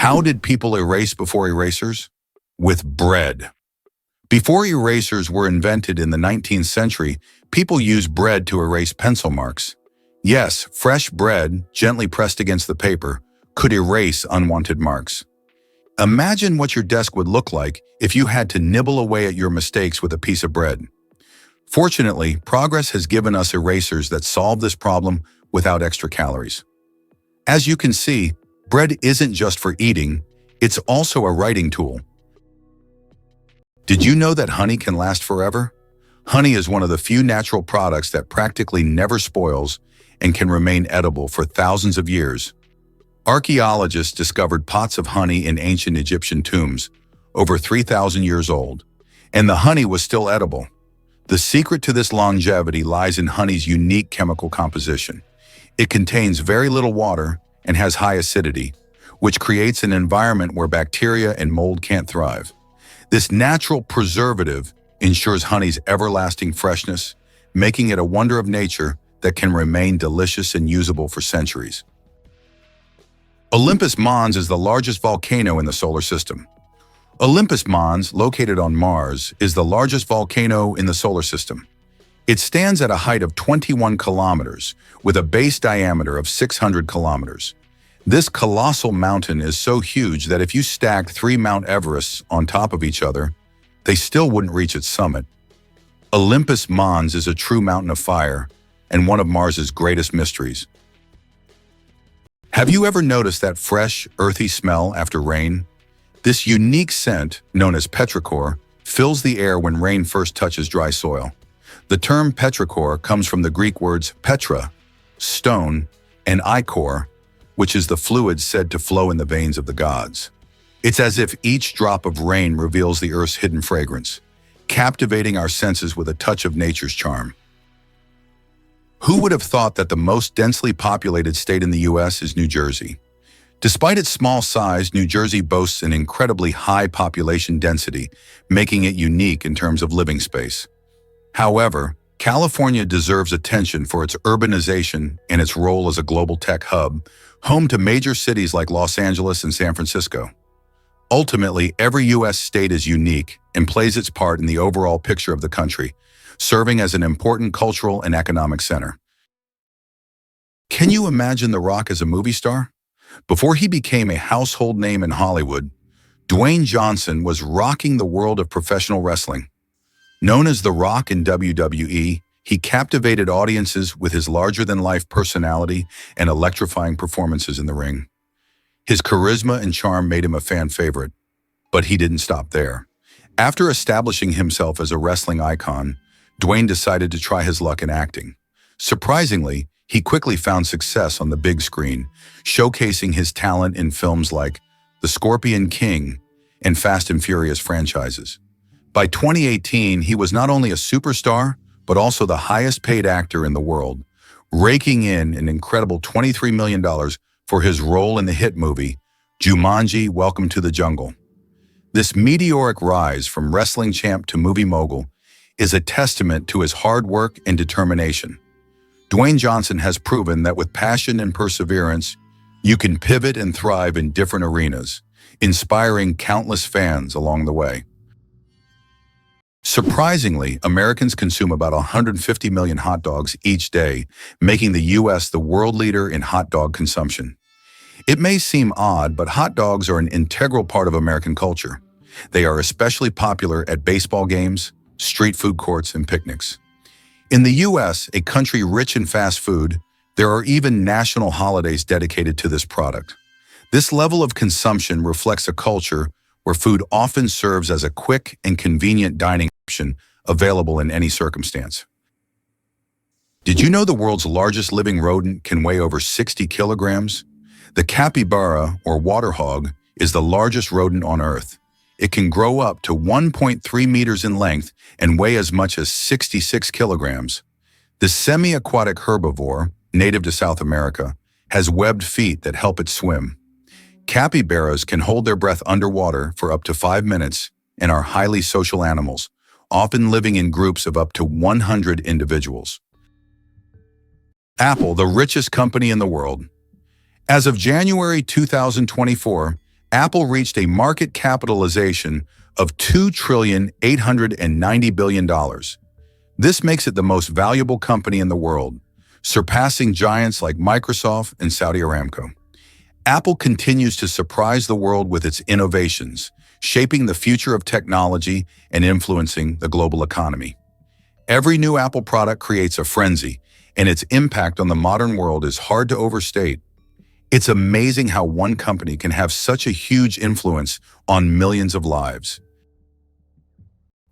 How did people erase before erasers? With bread. Before erasers were invented in the 19th century, people used bread to erase pencil marks. Yes, fresh bread, gently pressed against the paper, could erase unwanted marks. Imagine what your desk would look like if you had to nibble away at your mistakes with a piece of bread. Fortunately, progress has given us erasers that solve this problem without extra calories. As you can see, bread isn't just for eating, it's also a writing tool. Did you know that honey can last forever? Honey is one of the few natural products that practically never spoils and can remain edible for thousands of years. Archaeologists discovered pots of honey in ancient Egyptian tombs, over 3,000 years old, and the honey was still edible. The secret to this longevity lies in honey's unique chemical composition. It contains very little water and has high acidity, which creates an environment where bacteria and mold can't thrive. This natural preservative ensures honey's everlasting freshness, making it a wonder of nature that can remain delicious and usable for centuries. Olympus Mons is the largest volcano in the solar system. Olympus Mons, located on Mars, is the largest volcano in the solar system. It stands at a height of 21 kilometers, with a base diameter of 600 kilometers. This colossal mountain is so huge that if you stacked 3 Mount Everests on top of each other, they still wouldn't reach its summit. Olympus Mons is a true mountain of fire and one of Mars's greatest mysteries. Have you ever noticed that fresh, earthy smell after rain? This unique scent, known as petrichor, fills the air when rain first touches dry soil. The term petrichor comes from the Greek words petra, stone, and ichor, which is the fluid said to flow in the veins of the gods. It's as if each drop of rain reveals the earth's hidden fragrance, captivating our senses with a touch of nature's charm. Who would have thought that the most densely populated state in the U.S. is New Jersey? Despite its small size, New Jersey boasts an incredibly high population density, making it unique in terms of living space. However, California deserves attention for its urbanization and its role as a global tech hub, home to major cities like Los Angeles and San Francisco. Ultimately, every U.S. state is unique and plays its part in the overall picture of the country, serving as an important cultural and economic center. Can you imagine The Rock as a movie star? Before he became a household name in Hollywood, Dwayne Johnson was rocking the world of professional wrestling. Known as The Rock in WWE, he captivated audiences with his larger-than-life personality and electrifying performances in the ring. His charisma and charm made him a fan favorite, but he didn't stop there. After establishing himself as a wrestling icon, Dwayne decided to try his luck in acting. Surprisingly, he quickly found success on the big screen, showcasing his talent in films like The Scorpion King and Fast and Furious franchises. By 2018, he was not only a superstar, but also the highest-paid actor in the world, raking in an incredible $23 million for his role in the hit movie, Jumanji: Welcome to the Jungle. This meteoric rise from wrestling champ to movie mogul is a testament to his hard work and determination. Dwayne Johnson has proven that with passion and perseverance, you can pivot and thrive in different arenas, inspiring countless fans along the way. Surprisingly, Americans consume about 150 million hot dogs each day, making the U.S. the world leader in hot dog consumption. It may seem odd, but hot dogs are an integral part of American culture. They are especially popular at baseball games, street food courts, and picnics. In the U.S., a country rich in fast food, there are even national holidays dedicated to this product. This level of consumption reflects a culture where food often serves as a quick and convenient dining option available in any circumstance. Did you know the world's largest living rodent can weigh over 60 kilograms? The capybara, or water hog, is the largest rodent on Earth. It can grow up to 1.3 meters in length and weigh as much as 66 kilograms. The semi-aquatic herbivore, native to South America, has webbed feet that help it swim. Capybaras can hold their breath underwater for up to 5 minutes and are highly social animals, often living in groups of up to 100 individuals. Apple, the richest company in the world. As of January 2024, Apple reached a market capitalization of $2,890 billion. This makes it the most valuable company in the world, surpassing giants like Microsoft and Saudi Aramco. Apple continues to surprise the world with its innovations, shaping the future of technology and influencing the global economy. Every new Apple product creates a frenzy, and its impact on the modern world is hard to overstate. It's amazing how one company can have such a huge influence on millions of lives.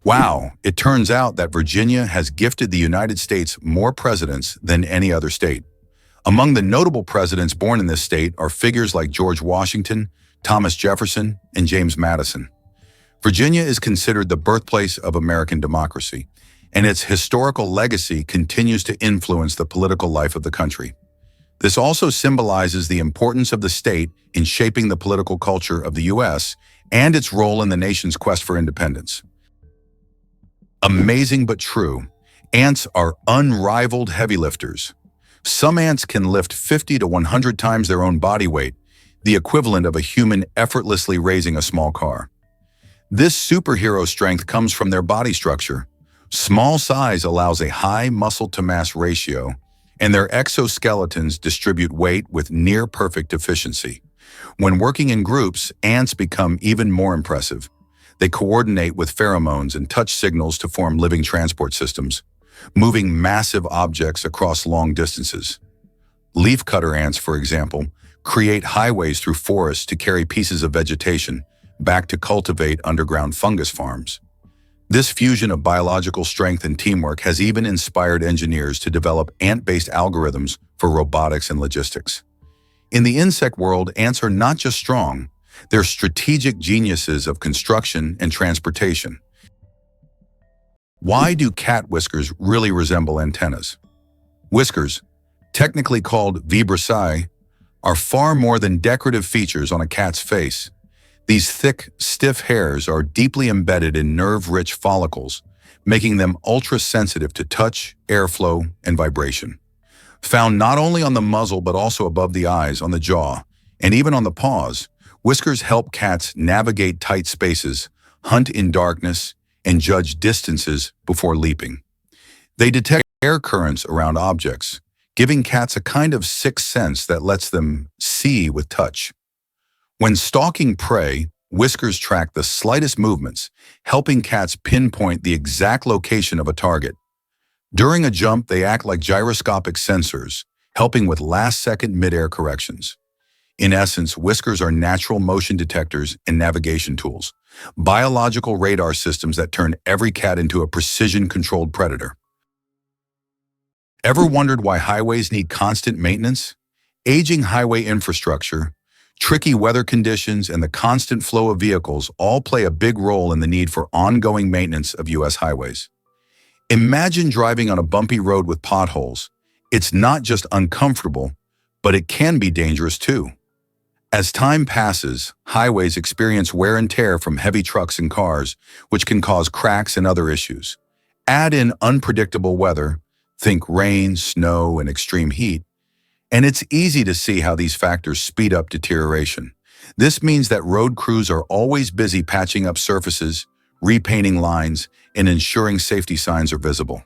Wow, it turns out that Virginia has gifted the United States more presidents than any other state. Among the notable presidents born in this state are figures like George Washington, Thomas Jefferson, and James Madison. Virginia is considered the birthplace of American democracy, and its historical legacy continues to influence the political life of the country. This also symbolizes the importance of the state in shaping the political culture of the U.S. and its role in the nation's quest for independence. Amazing but true, ants are unrivaled heavy lifters. Some ants can lift 50 to 100 times their own body weight, the equivalent of a human effortlessly raising a small car. This superhero strength comes from their body structure. Small size allows a high muscle-to-mass ratio, and their exoskeletons distribute weight with near-perfect efficiency. When working in groups, ants become even more impressive. They coordinate with pheromones and touch signals to form living transport systems, moving massive objects across long distances. Leafcutter ants, for example, create highways through forests to carry pieces of vegetation back to cultivate underground fungus farms. This fusion of biological strength and teamwork has even inspired engineers to develop ant-based algorithms for robotics and logistics. In the insect world, ants are not just strong, they're strategic geniuses of construction and transportation. Why do cat whiskers really resemble antennas? Whiskers, technically called vibrissae, are far more than decorative features on a cat's face. These thick, stiff hairs are deeply embedded in nerve-rich follicles, making them ultra-sensitive to touch, airflow, and vibration. Found not only on the muzzle but also above the eyes, on the jaw, and even on the paws, whiskers help cats navigate tight spaces, hunt in darkness, and judge distances before leaping. They detect air currents around objects, giving cats a kind of sixth sense that lets them see with touch. When stalking prey, whiskers track the slightest movements, helping cats pinpoint the exact location of a target. During a jump, they act like gyroscopic sensors, helping with last-second mid-air corrections. In essence, whiskers are natural motion detectors and navigation tools, biological radar systems that turn every cat into a precision-controlled predator. Ever wondered why highways need constant maintenance? Aging highway infrastructure, tricky weather conditions, and the constant flow of vehicles all play a big role in the need for ongoing maintenance of U.S. highways. Imagine driving on a bumpy road with potholes. It's not just uncomfortable, but it can be dangerous too. As time passes, highways experience wear and tear from heavy trucks and cars, which can cause cracks and other issues. Add in unpredictable weather, think rain, snow, and extreme heat, and it's easy to see how these factors speed up deterioration. This means that road crews are always busy patching up surfaces, repainting lines, and ensuring safety signs are visible.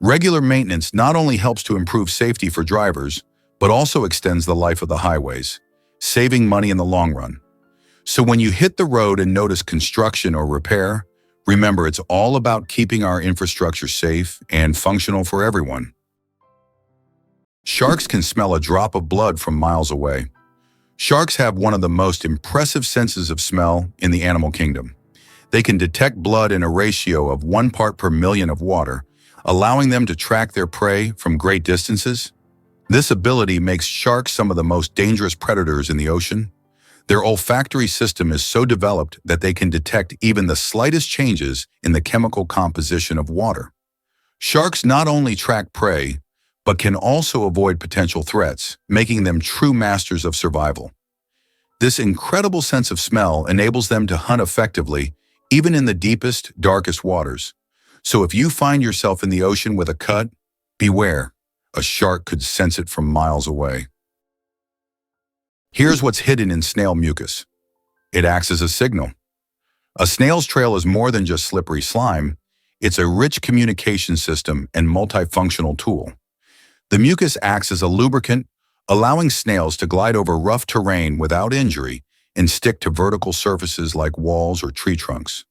Regular maintenance not only helps to improve safety for drivers, but also extends the life of the highways, saving money in the long run. So when you hit the road and notice construction or repair, remember it's all about keeping our infrastructure safe and functional for everyone. Sharks can smell a drop of blood from miles away. Sharks have one of the most impressive senses of smell in the animal kingdom. They can detect blood in a ratio of 1 part per million of water, allowing them to track their prey from great distances. This ability makes sharks some of the most dangerous predators in the ocean. Their olfactory system is so developed that they can detect even the slightest changes in the chemical composition of water. Sharks not only track prey, but can also avoid potential threats, making them true masters of survival. This incredible sense of smell enables them to hunt effectively, even in the deepest, darkest waters. So if you find yourself in the ocean with a cut, beware. A shark could sense it from miles away. Here's what's hidden in snail mucus. It acts as a signal. A snail's trail is more than just slippery slime. It's a rich communication system and multifunctional tool. The mucus acts as a lubricant, allowing snails to glide over rough terrain without injury and stick to vertical surfaces like walls or tree trunks.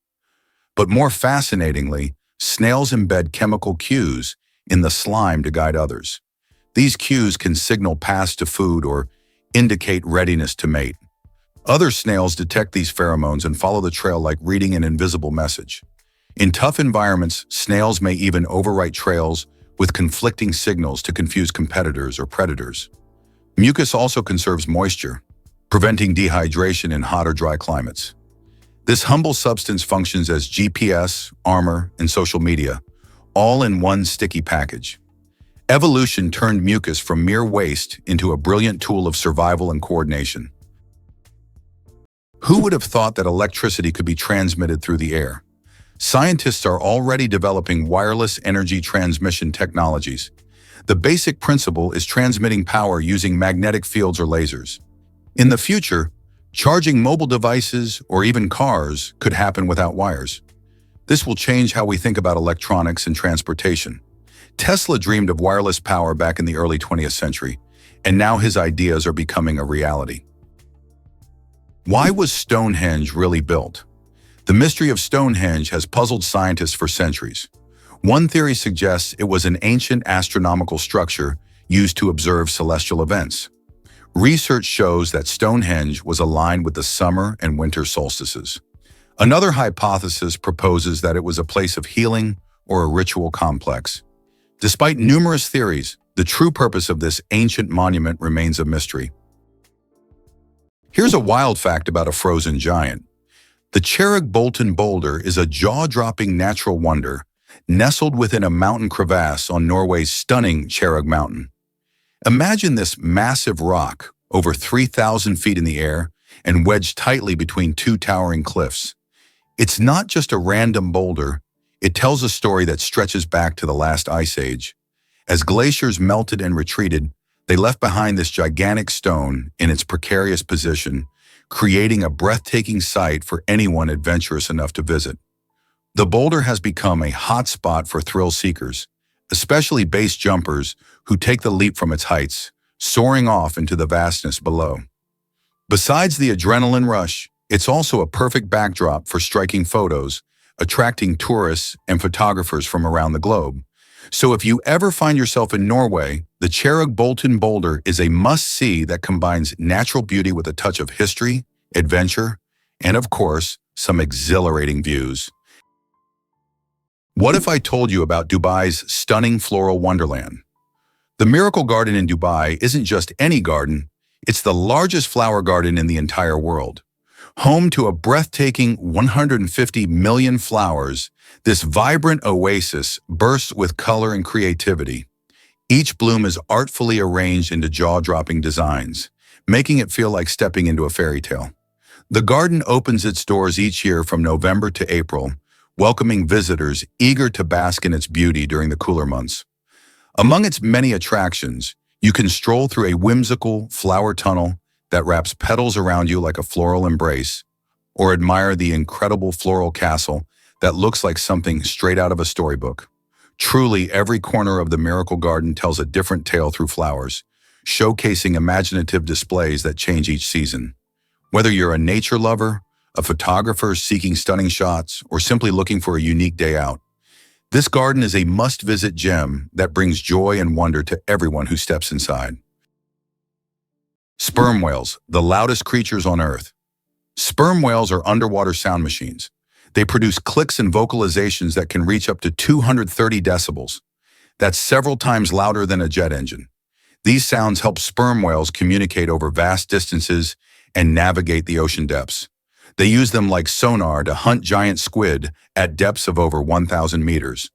But more fascinatingly, snails embed chemical cues in the slime to guide others. These cues can signal paths to food or indicate readiness to mate. Other snails detect these pheromones and follow the trail like reading an invisible message. In tough environments, snails may even overwrite trails with conflicting signals to confuse competitors or predators. Mucus also conserves moisture, preventing dehydration in hot or dry climates. This humble substance functions as GPS, armor, and social media, all in one sticky package. Evolution turned mucus from mere waste into a brilliant tool of survival and coordination. Who would have thought that electricity could be transmitted through the air? Scientists are already developing wireless energy transmission technologies. The basic principle is transmitting power using magnetic fields or lasers. In the future, charging mobile devices or even cars could happen without wires. This will change how we think about electronics and transportation. Tesla dreamed of wireless power back in the early 20th century, and now his ideas are becoming a reality. Why was Stonehenge really built? The mystery of Stonehenge has puzzled scientists for centuries. One theory suggests it was an ancient astronomical structure used to observe celestial events. Research shows that Stonehenge was aligned with the summer and winter solstices. Another hypothesis proposes that it was a place of healing or a ritual complex. Despite numerous theories, the true purpose of this ancient monument remains a mystery. Here's a wild fact about a frozen giant. The Cherrig-Bolton boulder is a jaw-dropping natural wonder, nestled within a mountain crevasse on Norway's stunning Cherrig Mountain. Imagine this massive rock, over 3,000 feet in the air, and wedged tightly between two towering cliffs. It's not just a random boulder, it tells a story that stretches back to the last ice age. As glaciers melted and retreated, they left behind this gigantic stone in its precarious position, creating a breathtaking sight for anyone adventurous enough to visit. The boulder has become a hotspot for thrill seekers, especially base jumpers who take the leap from its heights, soaring off into the vastness below. Besides the adrenaline rush, it's also a perfect backdrop for striking photos, attracting tourists and photographers from around the globe. So if you ever find yourself in Norway, the Cherrig-Bolton boulder is a must-see that combines natural beauty with a touch of history, adventure, and of course, some exhilarating views. What if I told you about Dubai's stunning floral wonderland? The Miracle Garden in Dubai isn't just any garden, it's the largest flower garden in the entire world. Home to a breathtaking 150 million flowers, this vibrant oasis bursts with color and creativity. Each bloom is artfully arranged into jaw-dropping designs, making it feel like stepping into a fairy tale. The garden opens its doors each year from November to April, welcoming visitors eager to bask in its beauty during the cooler months. Among its many attractions, you can stroll through a whimsical flower tunnel that wraps petals around you like a floral embrace, or admire the incredible floral castle that looks like something straight out of a storybook. Truly, every corner of the Miracle Garden tells a different tale through flowers, showcasing imaginative displays that change each season. Whether you're a nature lover, a photographer seeking stunning shots, or simply looking for a unique day out, this garden is a must-visit gem that brings joy and wonder to everyone who steps inside. Sperm whales, the loudest creatures on Earth. Sperm whales are underwater sound machines. They produce clicks and vocalizations that can reach up to 230 decibels. That's several times louder than a jet engine. These sounds help sperm whales communicate over vast distances and navigate the ocean depths. They use them like sonar to hunt giant squid at depths of over 1,000 meters.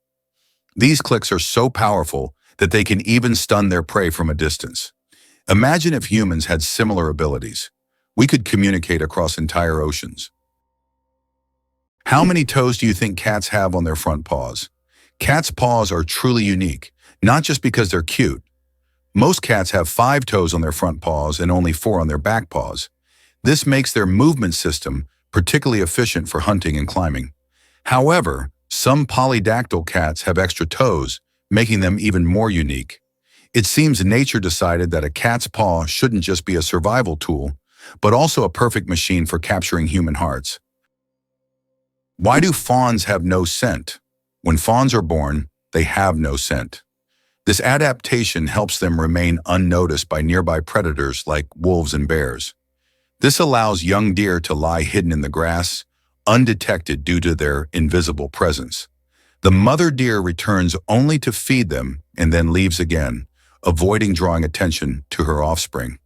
These clicks are so powerful that they can even stun their prey from a distance. Imagine if humans had similar abilities. We could communicate across entire oceans. How many toes do you think cats have on their front paws? Cats' paws are truly unique, not just because they're cute. Most cats have 5 toes on their front paws and only 4 on their back paws. This makes their movement system particularly efficient for hunting and climbing. However, some polydactyl cats have extra toes, making them even more unique. It seems nature decided that a cat's paw shouldn't just be a survival tool, but also a perfect machine for capturing human hearts. Why do fawns have no scent? When fawns are born, they have no scent. This adaptation helps them remain unnoticed by nearby predators like wolves and bears. This allows young deer to lie hidden in the grass, undetected due to their invisible presence. The mother deer returns only to feed them and then leaves again, avoiding drawing attention to her offspring.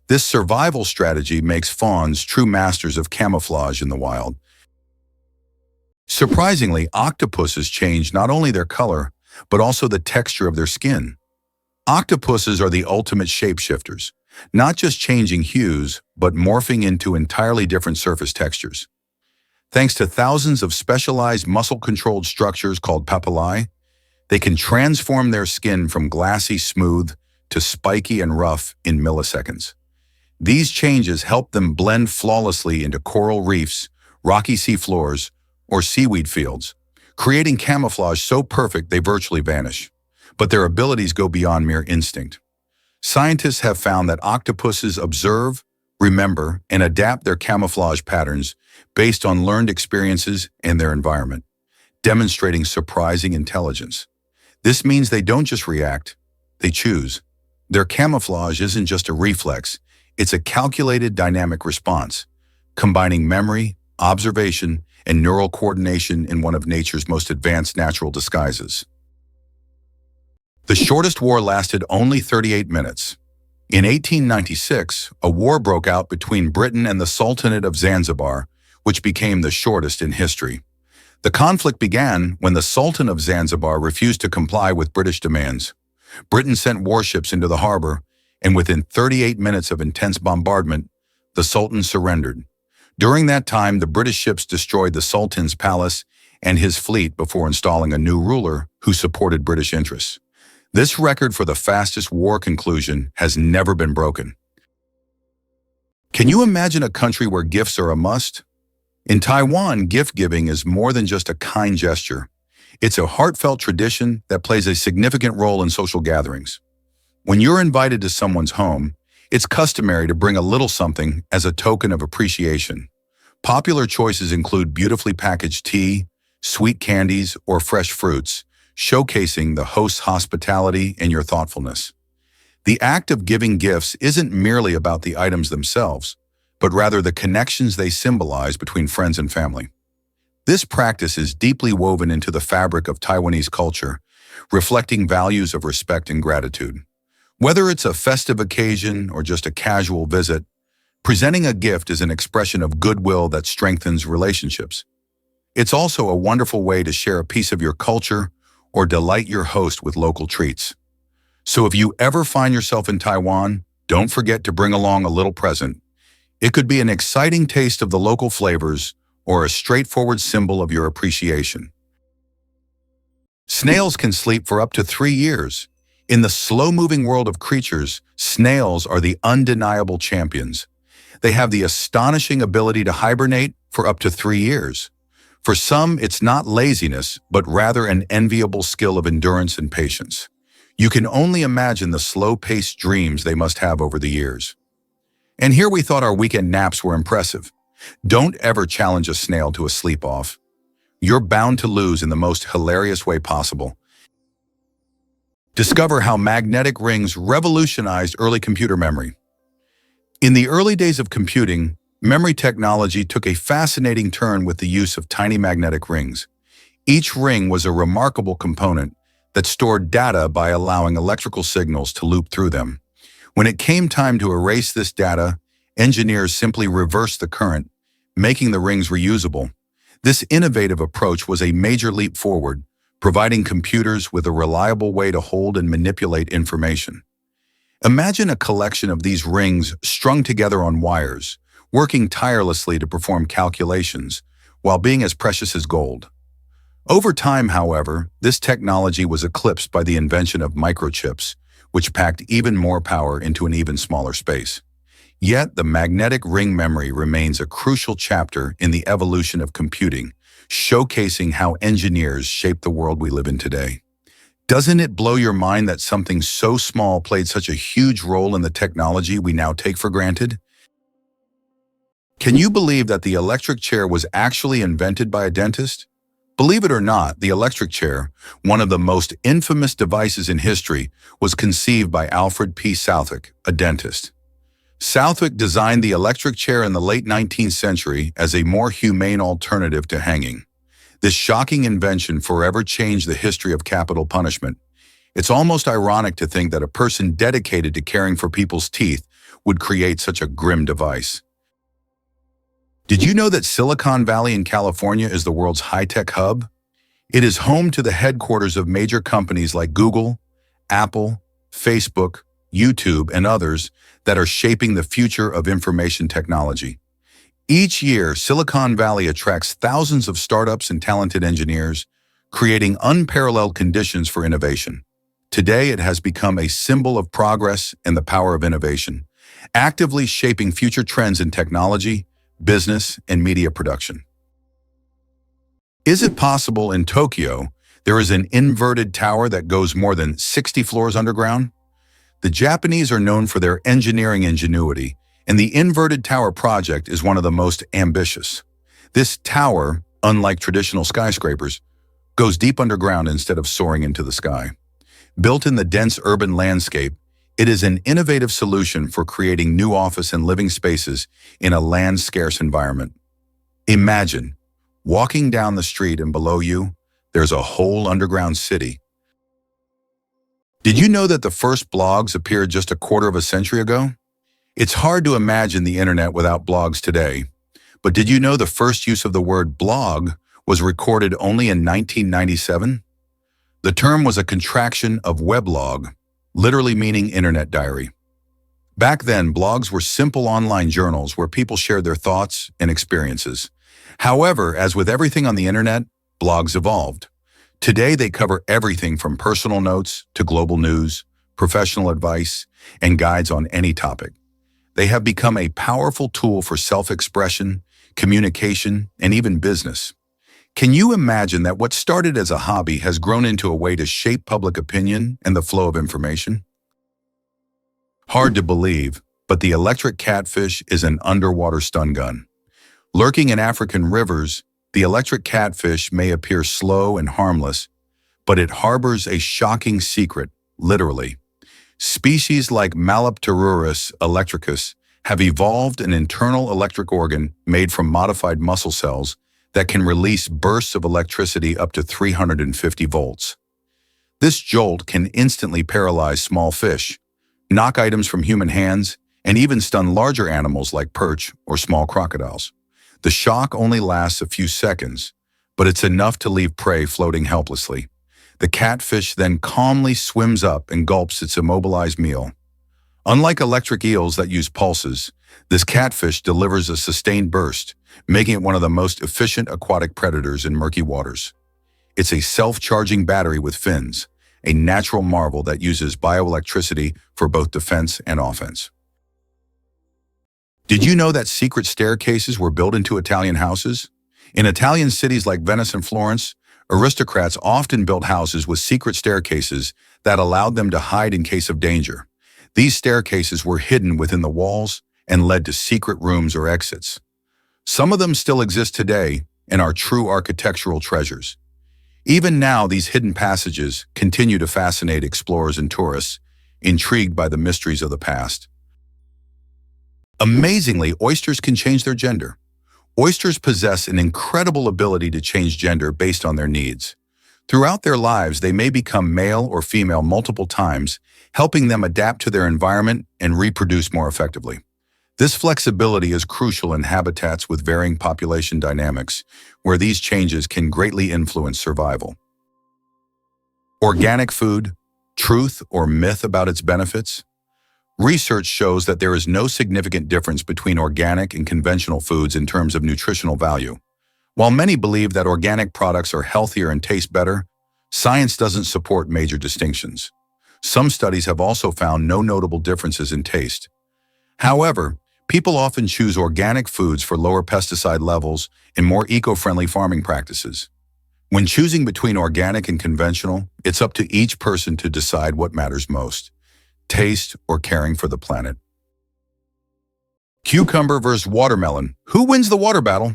This survival strategy makes fawns true masters of camouflage in the wild. Surprisingly, octopuses change not only their color, but also the texture of their skin. Octopuses are the ultimate shapeshifters, not just changing hues, but morphing into entirely different surface textures. Thanks to thousands of specialized muscle-controlled structures called papillae, they can transform their skin from glassy smooth to spiky and rough in milliseconds. These changes help them blend flawlessly into coral reefs, rocky seafloors, or seaweed fields, creating camouflage so perfect they virtually vanish. But their abilities go beyond mere instinct. Scientists have found that octopuses observe, remember, and adapt their camouflage patterns based on learned experiences and their environment, demonstrating surprising intelligence. This means they don't just react, they choose. Their camouflage isn't just a reflex, it's a calculated dynamic response, combining memory, observation, and neural coordination in one of nature's most advanced natural disguises. The shortest war lasted only 38 minutes. In 1896, a war broke out between Britain and the Sultanate of Zanzibar, which became the shortest in history. The conflict began when the Sultan of Zanzibar refused to comply with British demands. Britain sent warships into the harbor, and within 38 minutes of intense bombardment, the Sultan surrendered. During that time, the British ships destroyed the Sultan's palace and his fleet before installing a new ruler who supported British interests. This record for the fastest war conclusion has never been broken. Can you imagine a country where gifts are a must? In Taiwan, gift-giving is more than just a kind gesture. It's a heartfelt tradition that plays a significant role in social gatherings. When you're invited to someone's home, it's customary to bring a little something as a token of appreciation. Popular choices include beautifully packaged tea, sweet candies, or fresh fruits, showcasing the host's hospitality and your thoughtfulness. The act of giving gifts isn't merely about the items themselves, but rather the connections they symbolize between friends and family. This practice is deeply woven into the fabric of Taiwanese culture, reflecting values of respect and gratitude. Whether it's a festive occasion or just a casual visit, presenting a gift is an expression of goodwill that strengthens relationships. It's also a wonderful way to share a piece of your culture or delight your host with local treats. So if you ever find yourself in Taiwan, don't forget to bring along a little present. It could be an exciting taste of the local flavors or a straightforward symbol of your appreciation. Snails can sleep for up to 3 years. In the slow-moving world of creatures, snails are the undeniable champions. They have the astonishing ability to hibernate for up to 3 years. For some, it's not laziness, but rather an enviable skill of endurance and patience. You can only imagine the slow-paced dreams they must have over the years. And here we thought our weekend naps were impressive. Don't ever challenge a snail to a sleep-off. You're bound to lose in the most hilarious way possible. Discover how magnetic rings revolutionized early computer memory. In the early days of computing, memory technology took a fascinating turn with the use of tiny magnetic rings. Each ring was a remarkable component that stored data by allowing electrical signals to loop through them. When it came time to erase this data, engineers simply reversed the current, making the rings reusable. This innovative approach was a major leap forward, providing computers with a reliable way to hold and manipulate information. Imagine a collection of these rings strung together on wires, working tirelessly to perform calculations, while being as precious as gold. Over time, however, this technology was eclipsed by the invention of microchips, which packed even more power into an even smaller space. Yet, the magnetic ring memory remains a crucial chapter in the evolution of computing, showcasing how engineers shape the world we live in today. Doesn't it blow your mind that something so small played such a huge role in the technology we now take for granted? Can you believe that the electric chair was actually invented by a dentist? Believe it or not, the electric chair, one of the most infamous devices in history, was conceived by Alfred P. Southwick, a dentist. Southwick designed the electric chair in the late 19th century as a more humane alternative to hanging. This shocking invention forever changed the history of capital punishment. It's almost ironic to think that a person dedicated to caring for people's teeth would create such a grim device. Did you know that Silicon Valley in California is the world's high-tech hub? It is home to the headquarters of major companies like Google, Apple, Facebook, YouTube, and others that are shaping the future of information technology. Each year, Silicon Valley attracts thousands of startups and talented engineers, creating unparalleled conditions for innovation. Today, it has become a symbol of progress and the power of innovation, actively shaping future trends in technology, business, and media production. Is it possible in Tokyo there is an inverted tower that goes more than 60 floors underground? The Japanese are known for their engineering ingenuity, and the inverted tower project is one of the most ambitious. This tower, unlike traditional skyscrapers, goes deep underground instead of soaring into the sky. Built in the dense urban landscape, it is an innovative solution for creating new office and living spaces in a land-scarce environment. Imagine walking down the street and below you, there's a whole underground city. Did you know that the first blogs appeared just a quarter of a century ago? It's hard to imagine the internet without blogs today. But did you know the first use of the word blog was recorded only in 1997? The term was a contraction of weblog, literally meaning internet diary. Back then, blogs were simple online journals where people shared their thoughts and experiences. However, as with everything on the internet, blogs evolved. Today, they cover everything from personal notes to global news, professional advice, and guides on any topic. They have become a powerful tool for self-expression, communication, and even business. Can you imagine that what started as a hobby has grown into a way to shape public opinion and the flow of information? Hard to believe, but the electric catfish is an underwater stun gun. Lurking in African rivers, the electric catfish may appear slow and harmless, but it harbors a shocking secret, literally. Species like Malapterurus electricus have evolved an internal electric organ made from modified muscle cells that can release bursts of electricity up to 350 volts. This jolt can instantly paralyze small fish, knock items from human hands, and even stun larger animals like perch or small crocodiles. The shock only lasts a few seconds, but it's enough to leave prey floating helplessly. The catfish then calmly swims up and gulps its immobilized meal. Unlike electric eels that use pulses, this catfish delivers a sustained burst, making it one of the most efficient aquatic predators in murky waters. It's a self-charging battery with fins, a natural marvel that uses bioelectricity for both defense and offense. Did you know that secret staircases were built into Italian houses? In Italian cities like Venice and Florence, aristocrats often built houses with secret staircases that allowed them to hide in case of danger. These staircases were hidden within the walls and led to secret rooms or exits. Some of them still exist today and are true architectural treasures. Even now, these hidden passages continue to fascinate explorers and tourists, intrigued by the mysteries of the past. Amazingly, oysters can change their gender. Oysters possess an incredible ability to change gender based on their needs. Throughout their lives, they may become male or female multiple times, helping them adapt to their environment and reproduce more effectively. This flexibility is crucial in habitats with varying population dynamics, where these changes can greatly influence survival. Organic food, truth or myth about its benefits? Research shows that there is no significant difference between organic and conventional foods in terms of nutritional value. While many believe that organic products are healthier and taste better, science doesn't support major distinctions. Some studies have also found no notable differences in taste. However, People often choose organic foods for lower pesticide levels and more eco-friendly farming practices. When choosing between organic and conventional, it's up to each person to decide what matters most: taste or caring for the planet. Cucumber versus watermelon. Who wins the water battle?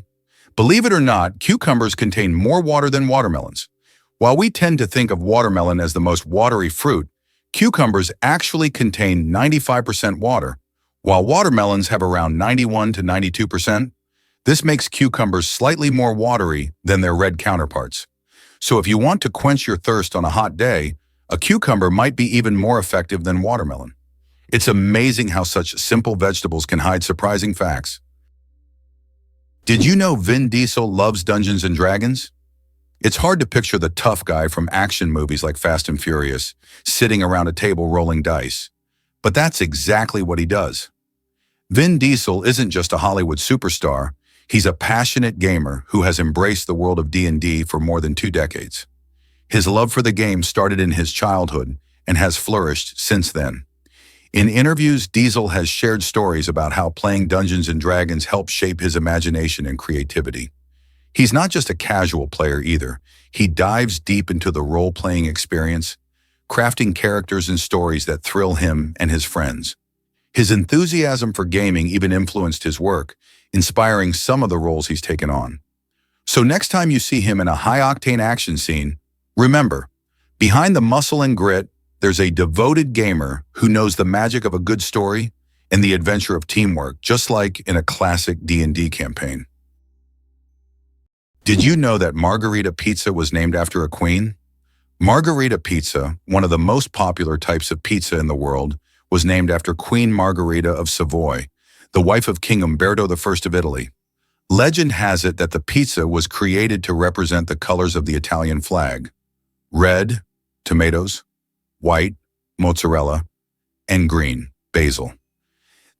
Believe it or not, cucumbers contain more water than watermelons. While we tend to think of watermelon as the most watery fruit, cucumbers actually contain 95% water, while watermelons have around 91 to 92%. This makes cucumbers slightly more watery than their red counterparts. So if you want to quench your thirst on a hot day, a cucumber might be even more effective than watermelon. It's amazing how such simple vegetables can hide surprising facts. Did you know Vin Diesel loves Dungeons and Dragons? It's hard to picture the tough guy from action movies like Fast and Furious sitting around a table rolling dice. But that's exactly what he does. Vin Diesel isn't just a Hollywood superstar, he's a passionate gamer who has embraced the world of D&D for more than 2 decades. His love for the game started in his childhood and has flourished since then. In interviews, Diesel has shared stories about how playing Dungeons and Dragons helped shape his imagination and creativity. He's not just a casual player either. He dives deep into the role-playing experience, crafting characters and stories that thrill him and his friends. His enthusiasm for gaming even influenced his work, inspiring some of the roles he's taken on. So next time you see him in a high-octane action scene, remember, behind the muscle and grit, there's a devoted gamer who knows the magic of a good story and the adventure of teamwork, just like in a classic D&D campaign. Did you know that margarita pizza was named after a queen? Margarita pizza, one of the most popular types of pizza in the world, was named after Queen Margherita of Savoy, the wife of King Umberto I of Italy. Legend has it that the pizza was created to represent the colors of the Italian flag: red, tomatoes; white, mozzarella; and green, basil.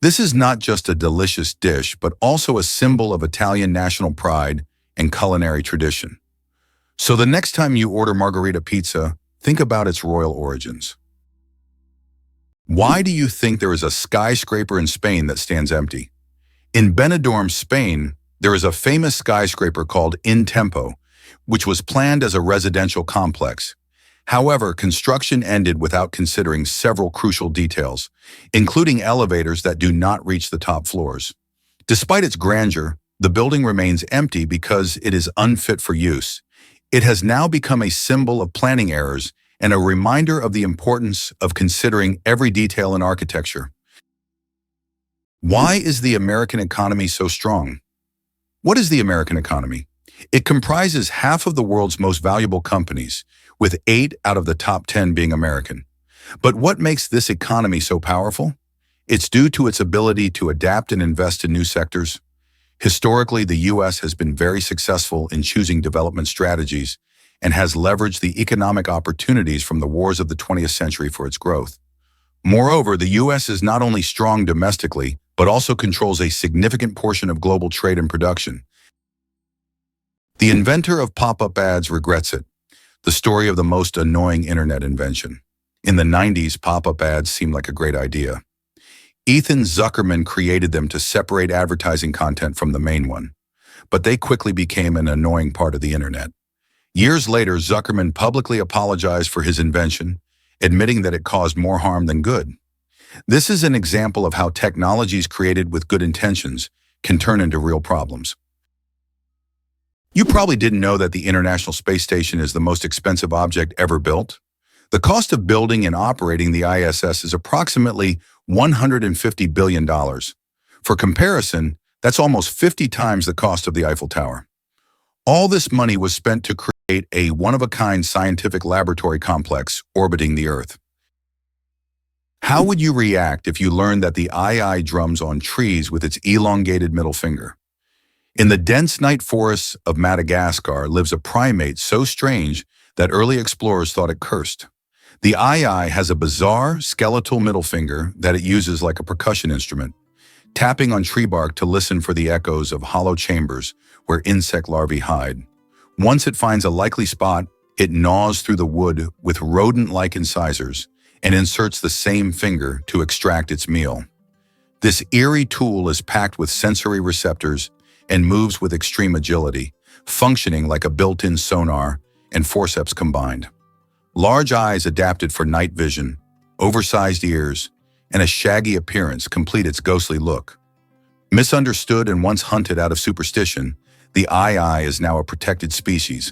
This is not just a delicious dish, but also a symbol of Italian national pride and culinary tradition. So the next time you order margarita pizza, think about its royal origins. Why do you think there is a skyscraper in Spain that stands empty? In Benidorm, Spain, there is a famous skyscraper called In Tempo, which was planned as a residential complex. However, construction ended without considering several crucial details, including elevators that do not reach the top floors. Despite its grandeur, the building remains empty because it is unfit for use. It has now become a symbol of planning errors and a reminder of the importance of considering every detail in architecture. Why is the American economy so strong? What is the American economy? It comprises half of the world's most valuable companies, with 8 out of the top 10 being American. But what makes this economy so powerful? It's due to its ability to adapt and invest in new sectors. Historically, the U.S. has been very successful in choosing development strategies and has leveraged the economic opportunities from the wars of the 20th century for its growth. Moreover, the U.S. is not only strong domestically, but also controls a significant portion of global trade and production. The inventor of pop-up ads regrets it. The story of the most annoying internet invention. In the 90s, pop-up ads seemed like a great idea. Ethan Zuckerman created them to separate advertising content from the main one, but they quickly became an annoying part of the internet. Years later, Zuckerman publicly apologized for his invention, admitting that it caused more harm than good. This is an example of how technologies created with good intentions can turn into real problems. You probably didn't know that the International Space Station is the most expensive object ever built. The cost of building and operating the ISS is approximately $150 billion. For comparison, that's almost 50 times the cost of the Eiffel Tower. All this money was spent to create a one-of-a-kind scientific laboratory complex orbiting the Earth. How would you react if you learned that the eye drums on trees with its elongated middle finger? In the dense night forests of Madagascar lives a primate so strange that early explorers thought it cursed. The eye has a bizarre, skeletal middle finger that it uses like a percussion instrument, tapping on tree bark to listen for the echoes of hollow chambers where insect larvae hide. Once it finds a likely spot, it gnaws through the wood with rodent-like incisors and inserts the same finger to extract its meal. This eerie tool is packed with sensory receptors and moves with extreme agility, functioning like a built-in sonar and forceps combined. Large eyes adapted for night vision, oversized ears, and a shaggy appearance complete its ghostly look. Misunderstood and once hunted out of superstition, the eye is now a protected species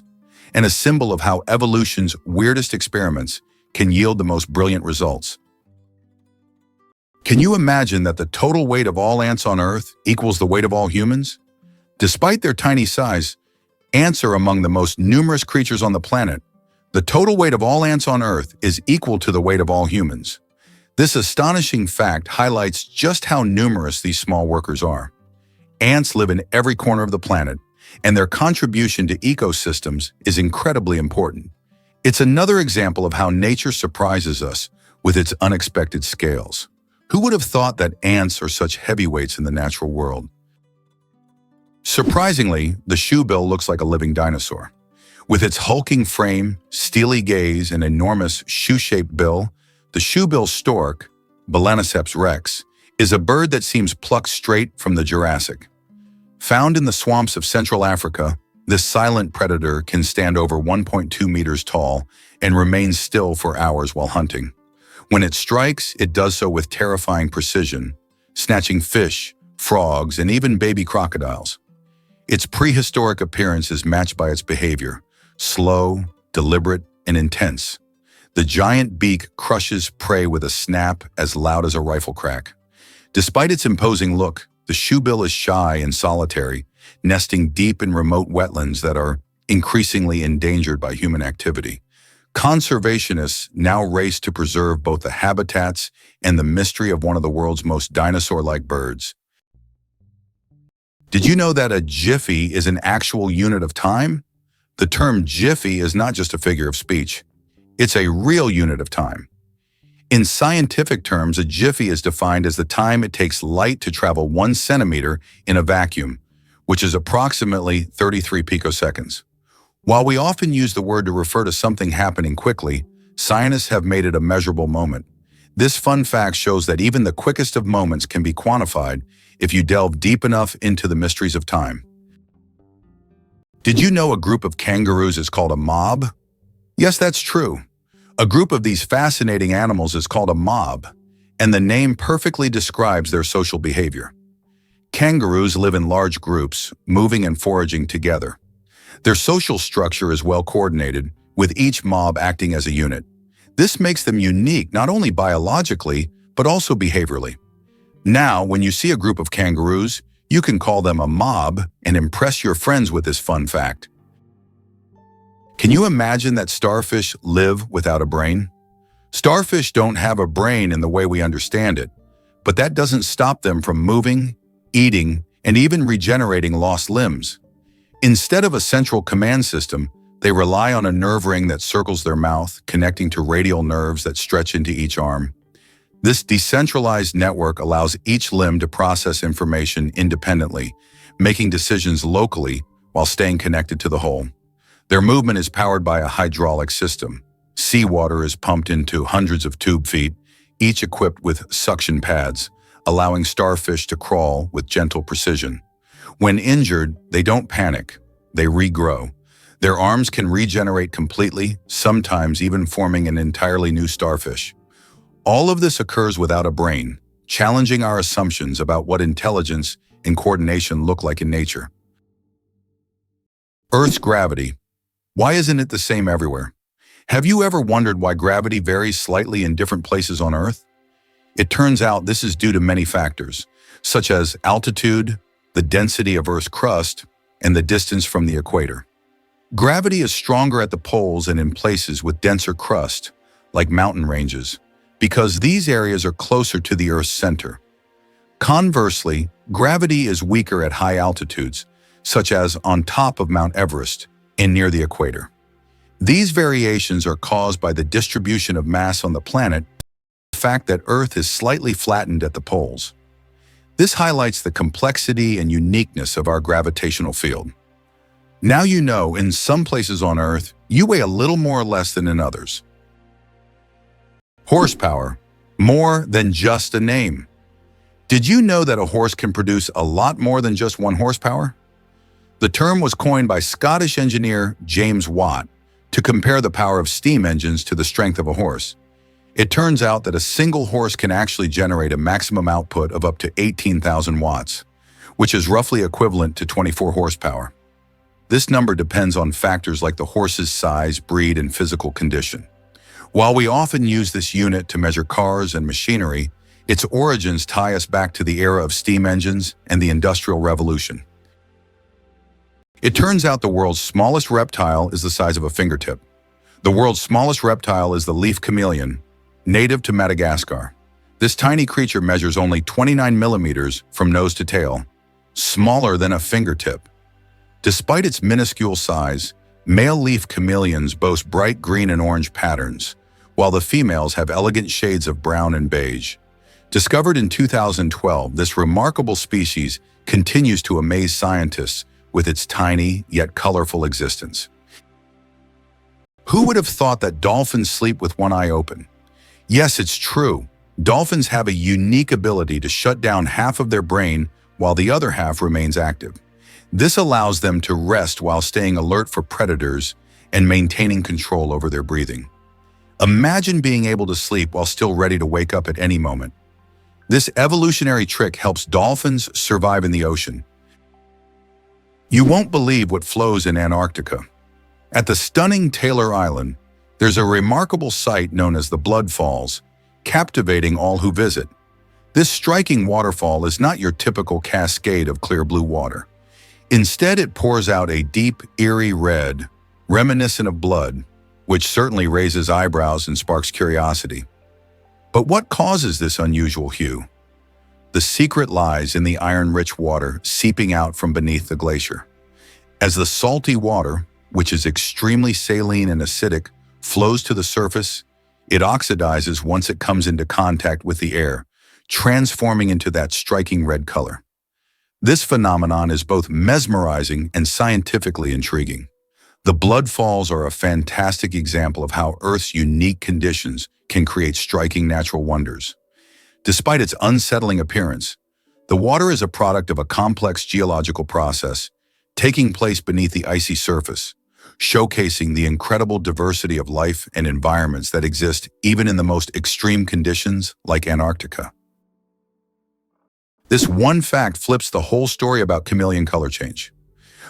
and a symbol of how evolution's weirdest experiments can yield the most brilliant results. Can you imagine that the total weight of all ants on Earth equals the weight of all humans? Despite their tiny size, ants are among the most numerous creatures on the planet. The total weight of all ants on Earth is equal to the weight of all humans. This astonishing fact highlights just how numerous these small workers are. Ants live in every corner of the planet, and their contribution to ecosystems is incredibly important. It's another example of how nature surprises us with its unexpected scales. Who would have thought that ants are such heavyweights in the natural world? Surprisingly, the shoebill looks like a living dinosaur. With its hulking frame, steely gaze, and enormous shoe-shaped bill, the shoebill stork, Balaniceps rex, is a bird that seems plucked straight from the Jurassic. Found in the swamps of Central Africa, this silent predator can stand over 1.2 meters tall and remain still for hours while hunting. When it strikes, it does so with terrifying precision, snatching fish, frogs, and even baby crocodiles. Its prehistoric appearance is matched by its behavior, slow, deliberate, and intense. The giant beak crushes prey with a snap as loud as a rifle crack. Despite its imposing look, the shoebill is shy and solitary, nesting deep in remote wetlands that are increasingly endangered by human activity. Conservationists now race to preserve both the habitats and the mystery of one of the world's most dinosaur-like birds. Did you know that a jiffy is an actual unit of time? The term jiffy is not just a figure of speech. It's a real unit of time. In scientific terms, a jiffy is defined as the time it takes light to travel 1 centimeter in a vacuum, which is approximately 33 picoseconds. While we often use the word to refer to something happening quickly, scientists have made it a measurable moment. This fun fact shows that even the quickest of moments can be quantified if you delve deep enough into the mysteries of time. Did you know a group of kangaroos is called a mob? Yes, that's true. A group of these fascinating animals is called a mob, and the name perfectly describes their social behavior. Kangaroos live in large groups, moving and foraging together. Their social structure is well coordinated, with each mob acting as a unit. This makes them unique not only biologically, but also behaviorally. Now, when you see a group of kangaroos, you can call them a mob and impress your friends with this fun fact. Can you imagine that starfish live without a brain? Starfish don't have a brain in the way we understand it, but that doesn't stop them from moving, eating, and even regenerating lost limbs. Instead of a central command system, they rely on a nerve ring that circles their mouth, connecting to radial nerves that stretch into each arm. This decentralized network allows each limb to process information independently, making decisions locally while staying connected to the whole. Their movement is powered by a hydraulic system. Seawater is pumped into hundreds of tube feet, each equipped with suction pads, allowing starfish to crawl with gentle precision. When injured, they don't panic, they regrow. Their arms can regenerate completely, sometimes even forming an entirely new starfish. All of this occurs without a brain, challenging our assumptions about what intelligence and coordination look like in nature. Earth's gravity. Why isn't it the same everywhere? Have you ever wondered why gravity varies slightly in different places on Earth? It turns out this is due to many factors, such as altitude, the density of Earth's crust, and the distance from the equator. Gravity is stronger at the poles and in places with denser crust, like mountain ranges, because these areas are closer to the Earth's center. Conversely, gravity is weaker at high altitudes, such as on top of Mount Everest and near the equator. These variations are caused by the distribution of mass on the planet, the fact that Earth is slightly flattened at the poles. This highlights the complexity and uniqueness of our gravitational field. Now you know, in some places on Earth, you weigh a little more or less than in others. Horsepower, more than just a name. Did you know that a horse can produce a lot more than just 1 horsepower? The term was coined by Scottish engineer James Watt to compare the power of steam engines to the strength of a horse. It turns out that a single horse can actually generate a maximum output of up to 18,000 watts, which is roughly equivalent to 24 horsepower. This number depends on factors like the horse's size, breed, and physical condition. While we often use this unit to measure cars and machinery, its origins tie us back to the era of steam engines and the Industrial Revolution. It turns out the world's smallest reptile is the size of a fingertip. The world's smallest reptile is the leaf chameleon, native to Madagascar. This tiny creature measures only 29 millimeters from nose to tail, smaller than a fingertip. Despite its minuscule size, male leaf chameleons boast bright green and orange patterns, while the females have elegant shades of brown and beige. Discovered in 2012, this remarkable species continues to amaze scientists with its tiny yet colorful existence. Who would have thought that dolphins sleep with one eye open? Yes, it's true. Dolphins have a unique ability to shut down half of their brain while the other half remains active. This allows them to rest while staying alert for predators and maintaining control over their breathing. Imagine being able to sleep while still ready to wake up at any moment. This evolutionary trick helps dolphins survive in the ocean. You won't believe what flows in Antarctica. At the stunning Taylor Island, there's a remarkable sight known as the Blood Falls, captivating all who visit. This striking waterfall is not your typical cascade of clear blue water. Instead, it pours out a deep, eerie red, reminiscent of blood, which certainly raises eyebrows and sparks curiosity. But what causes this unusual hue? The secret lies in the iron-rich water seeping out from beneath the glacier. As the salty water, which is extremely saline and acidic, flows to the surface, it oxidizes once it comes into contact with the air, transforming into that striking red color. This phenomenon is both mesmerizing and scientifically intriguing. The Blood Falls are a fantastic example of how Earth's unique conditions can create striking natural wonders. Despite its unsettling appearance, the water is a product of a complex geological process taking place beneath the icy surface, showcasing the incredible diversity of life and environments that exist even in the most extreme conditions like Antarctica. This one fact flips the whole story about chameleon color change.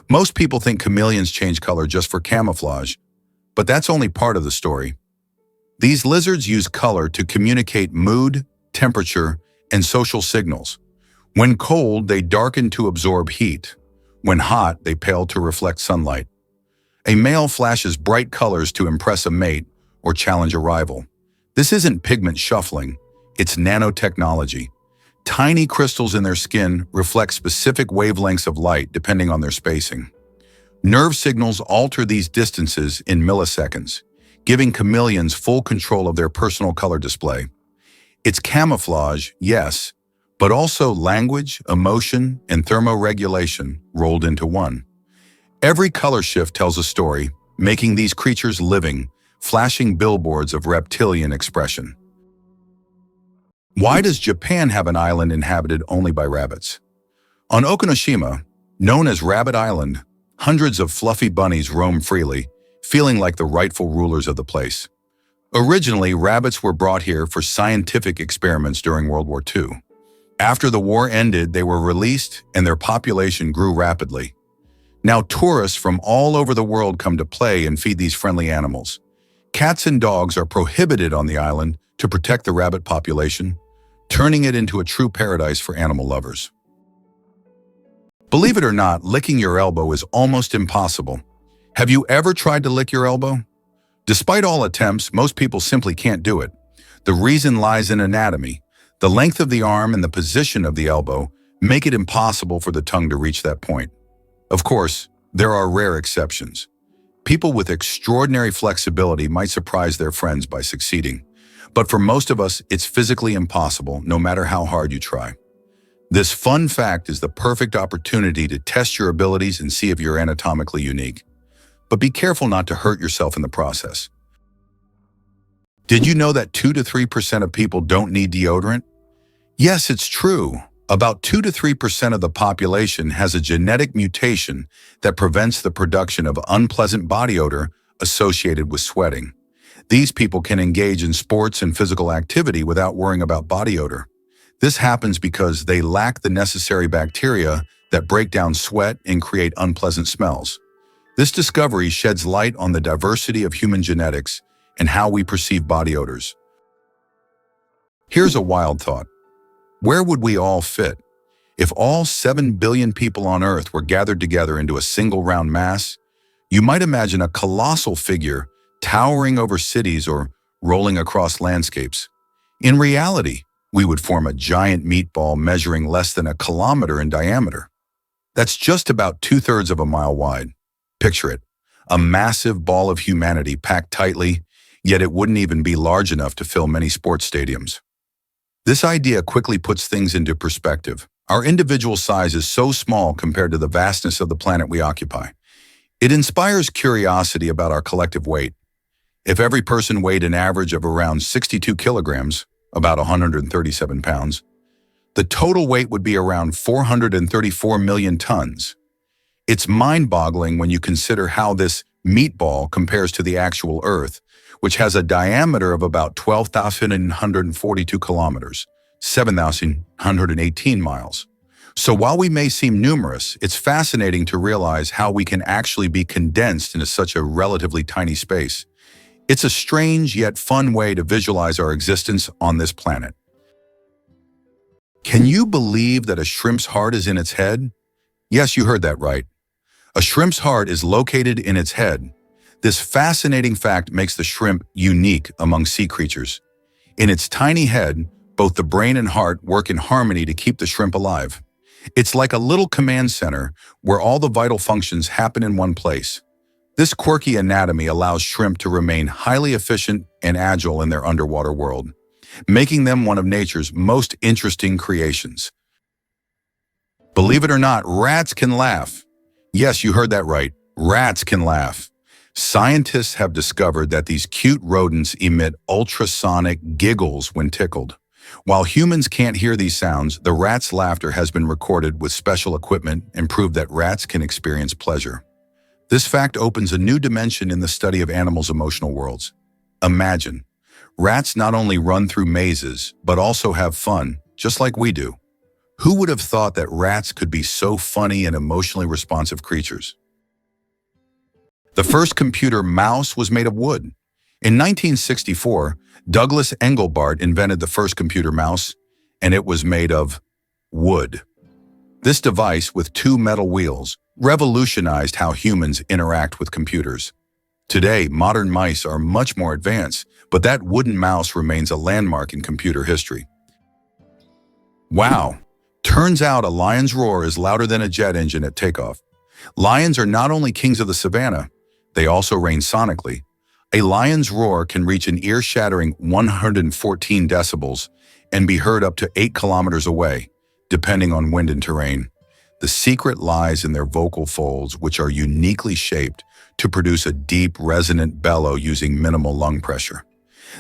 Most people think chameleons change color just for camouflage, but that's only part of the story. These lizards use color to communicate mood, temperature, and social signals. When cold, they darken to absorb heat. When hot, they pale to reflect sunlight. A male flashes bright colors to impress a mate or challenge a rival. This isn't pigment shuffling, it's nanotechnology. Tiny crystals in their skin reflect specific wavelengths of light depending on their spacing. Nerve signals alter these distances in milliseconds, giving chameleons full control of their personal color display. It's camouflage, yes, but also language, emotion, and thermoregulation rolled into one. Every color shift tells a story, making these creatures living, flashing billboards of reptilian expression. Why does Japan have an island inhabited only by rabbits? On Okinoshima, known as Rabbit Island, hundreds of fluffy bunnies roam freely, feeling like the rightful rulers of the place. Originally, rabbits were brought here for scientific experiments during World War II. After the war ended, they were released and their population grew rapidly. Now tourists from all over the world come to play and feed these friendly animals. Cats and dogs are prohibited on the island to protect the rabbit population, turning it into a true paradise for animal lovers. Believe it or not, licking your elbow is almost impossible. Have you ever tried to lick your elbow? Despite all attempts, most people simply can't do it. The reason lies in anatomy. The length of the arm and the position of the elbow make it impossible for the tongue to reach that point. Of course, there are rare exceptions. People with extraordinary flexibility might surprise their friends by succeeding. But for most of us, it's physically impossible, no matter how hard you try. This fun fact is the perfect opportunity to test your abilities and see if you're anatomically unique. But be careful not to hurt yourself in the process. Did you know that 2 to 3% of people don't need deodorant? Yes, it's true. About 2 to 3% of the population has a genetic mutation that prevents the production of unpleasant body odor associated with sweating. These people can engage in sports and physical activity without worrying about body odor. This happens because they lack the necessary bacteria that break down sweat and create unpleasant smells. This discovery sheds light on the diversity of human genetics and how we perceive body odors. Here's a wild thought. Where would we all fit? If all 7 billion people on Earth were gathered together into a single round mass, you might imagine a colossal figure towering over cities or rolling across landscapes. In reality, we would form a giant meatball measuring less than a kilometer in diameter. That's just about 2/3 of a mile wide. Picture it, a massive ball of humanity packed tightly, yet it wouldn't even be large enough to fill many sports stadiums. This idea quickly puts things into perspective. Our individual size is so small compared to the vastness of the planet we occupy. It inspires curiosity about our collective weight. If every person weighed an average of around 62 kilograms, about 137 pounds, the total weight would be around 434 million tons. It's mind-boggling when you consider how this meatball compares to the actual Earth, which has a diameter of about 12,142 kilometers, 7,118 miles. So while we may seem numerous, it's fascinating to realize how we can actually be condensed into such a relatively tiny space. It's a strange yet fun way to visualize our existence on this planet. Can you believe that a shrimp's heart is in its head? Yes, you heard that right. A shrimp's heart is located in its head. This fascinating fact makes the shrimp unique among sea creatures. In its tiny head, both the brain and heart work in harmony to keep the shrimp alive. It's like a little command center where all the vital functions happen in one place. This quirky anatomy allows shrimp to remain highly efficient and agile in their underwater world, making them one of nature's most interesting creations. Believe it or not, rats can laugh. Yes, you heard that right. Rats can laugh. Scientists have discovered that these cute rodents emit ultrasonic giggles when tickled. While humans can't hear these sounds, the rat's laughter has been recorded with special equipment and proved that rats can experience pleasure. This fact opens a new dimension in the study of animals' emotional worlds. Imagine, rats not only run through mazes, but also have fun, just like we do. Who would have thought that rats could be so funny and emotionally responsive creatures? The first computer mouse was made of wood. In 1964, Douglas Engelbart invented the first computer mouse, and it was made of wood. This device, with 2 metal wheels, revolutionized how humans interact with computers. Today, modern mice are much more advanced, but that wooden mouse remains a landmark in computer history. Wow! Turns out a lion's roar is louder than a jet engine at takeoff. Lions are not only kings of the savannah, they also reign sonically. A lion's roar can reach an ear-shattering 114 decibels and be heard up to 8 kilometers away, depending on wind and terrain. The secret lies in their vocal folds, which are uniquely shaped to produce a deep, resonant bellow using minimal lung pressure.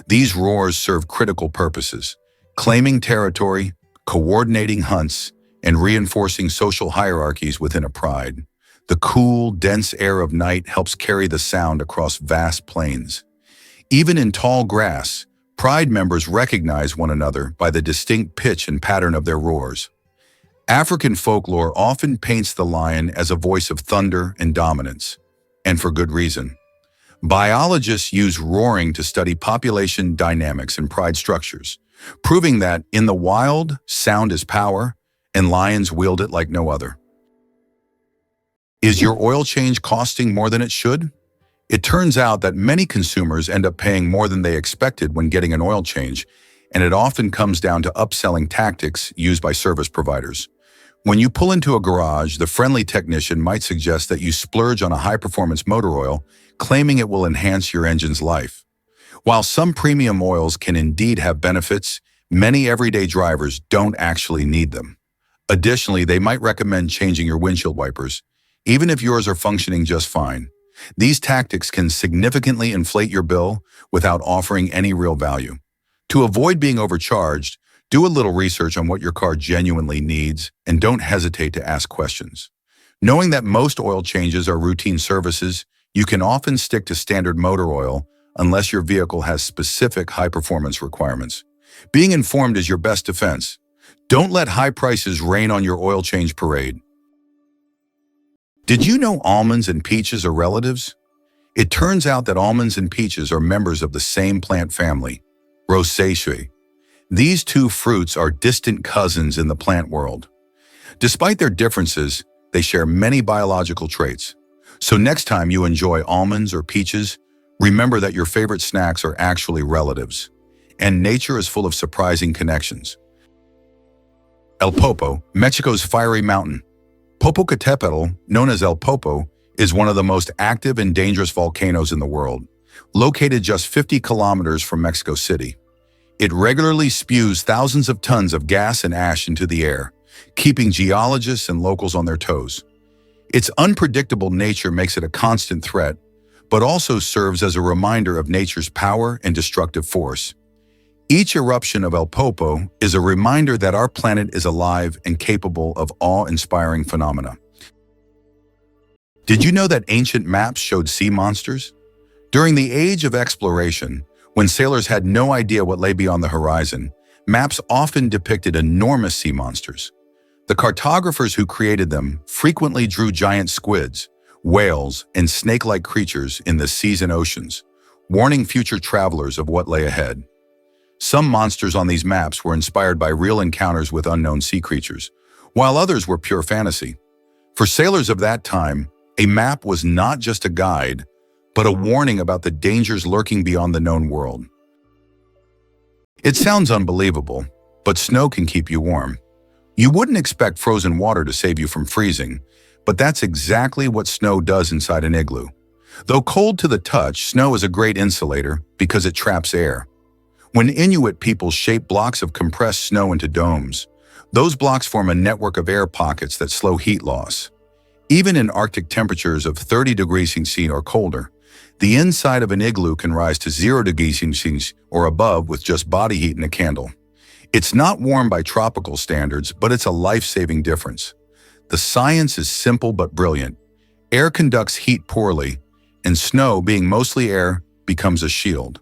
These roars serve critical purposes: claiming territory, coordinating hunts, and reinforcing social hierarchies within a pride. The cool, dense air of night helps carry the sound across vast plains. Even in tall grass, pride members recognize one another by the distinct pitch and pattern of their roars. African folklore often paints the lion as a voice of thunder and dominance, and for good reason. Biologists use roaring to study population dynamics and pride structures, proving that in the wild, sound is power, and lions wield it like no other. Is your oil change costing more than it should? It turns out that many consumers end up paying more than they expected when getting an oil change, and it often comes down to upselling tactics used by service providers. When you pull into a garage, the friendly technician might suggest that you splurge on a high-performance motor oil, claiming it will enhance your engine's life. While some premium oils can indeed have benefits, many everyday drivers don't actually need them. Additionally, they might recommend changing your windshield wipers, even if yours are functioning just fine. These tactics can significantly inflate your bill without offering any real value. To avoid being overcharged, Do a little research on what your car genuinely needs and don't hesitate to ask questions. Knowing that most oil changes are routine services, you can often stick to standard motor oil unless your vehicle has specific high-performance requirements. Being informed is your best defense. Don't let high prices rain on your oil change parade. Did you know almonds and peaches are relatives? It turns out that almonds and peaches are members of the same plant family, Rosaceae. These two fruits are distant cousins in the plant world. Despite their differences, they share many biological traits. So next time you enjoy almonds or peaches, remember that your favorite snacks are actually relatives. And nature is full of surprising connections. El Popo, Mexico's fiery mountain. Popocatépetl, known as El Popo, is one of the most active and dangerous volcanoes in the world, located just 50 kilometers from Mexico City. It regularly spews thousands of tons of gas and ash into the air, keeping geologists and locals on their toes. Its unpredictable nature makes it a constant threat, but also serves as a reminder of nature's power and destructive force. Each eruption of El Popo is a reminder that our planet is alive and capable of awe-inspiring phenomena. Did you know that ancient maps showed sea monsters? During the age of exploration, when sailors had no idea what lay beyond the horizon, maps often depicted enormous sea monsters. The cartographers who created them frequently drew giant squids, whales, and snake-like creatures in the seas and oceans, warning future travelers of what lay ahead. Some monsters on these maps were inspired by real encounters with unknown sea creatures, while others were pure fantasy. For sailors of that time, a map was not just a guide, but a warning about the dangers lurking beyond the known world. It sounds unbelievable, but snow can keep you warm. You wouldn't expect frozen water to save you from freezing, but that's exactly what snow does inside an igloo. Though cold to the touch, snow is a great insulator because it traps air. When Inuit people shape blocks of compressed snow into domes, those blocks form a network of air pockets that slow heat loss. Even in Arctic temperatures of 30 degrees Celsius or colder, the inside of an igloo can rise to 0 degrees Celsius or above with just body heat and a candle. It's not warm by tropical standards, but it's a life-saving difference. The science is simple but brilliant. Air conducts heat poorly, and snow, being mostly air, becomes a shield.